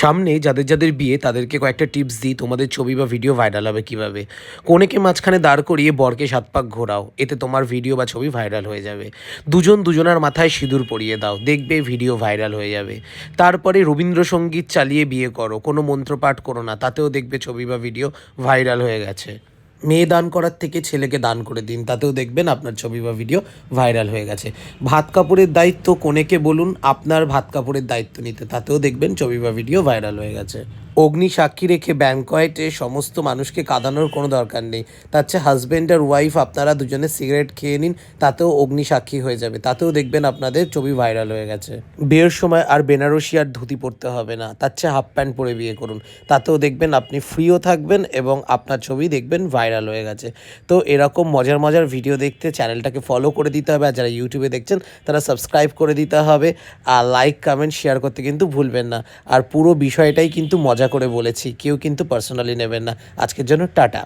সামনে যাদের যাদের বিয়ে তাদেরকে কয়েকটা টিপস দিই তোমাদের ছবি বা ভিডিও ভাইরাল হবে কীভাবে। কনেকে মাঝখানে দাঁড় করিয়ে বরকে ৭ পাক ঘোরাও, এতে তোমার ভিডিও বা ছবি ভাইরাল হয়ে যাবে। দুজন দুজনার মাথায় সিঁদুর পরিয়ে দাও, দেখবে ভিডিও ভাইরাল হয়ে যাবে। তারপরে রবীন্দ্রসঙ্গীত চালিয়ে বিয়ে করো, কোনো মন্ত্রপাঠ করো না, তাতেও দেখবে ছবি বা ভিডিও ভাইরাল হয়ে গেছে। মেয়ে দান করার থেকে ছেলেকে দান করে দিন, তাতেও দেখবেন আপনার ছবি বা ভিডিও ভাইরাল হয়ে গেছে। ভাত কাপড়ের দায়িত্ব কনেকে বলুন আপনার ভাত কাপড়ের দায়িত্ব নিতে, তাতেও দেখবেন ছবি বা ভিডিও ভাইরাল হয়ে গেছে। অগ্নি সাক্ষী রেখে ব্যাঙ্কয়েটে সমস্ত মানুষকে কাঁদানোর কোনো দরকার নেই, তার চেয়ে হাজব্যান্ড আর ওয়াইফ আপনারা দুজনে সিগারেট খেয়ে নিন, তাতেও অগ্নি সাক্ষী হয়ে যাবে, তাতেও দেখবেন আপনাদের ছবি ভাইরাল হয়ে গেছে। বিয়ের সময় আর বেনারসি আর ধুতি পরতে হবে না, তার চেয়ে হাফ প্যান্ট পরে বিয়ে করুন, তাতেও দেখবেন আপনি ফ্রিও থাকবেন এবং আপনার ছবি দেখবেন ভাইরাল হয়ে গেছে। তো এরকম মজার মজার ভিডিও দেখতে চ্যানেলটাকে ফলো করে দিতে হবে, আর যারা ইউটিউবে দেখছেন তারা সাবস্ক্রাইব করে দিতে হবে, আর লাইক কমেন্ট শেয়ার করতে কিন্তু ভুলবেন না। আর পুরো বিষয়টাই কিন্তু মজা করে বলেছি, কেউ কিন্তু পার্সোনালি নেবেন না। আজকের জন্য টাটা।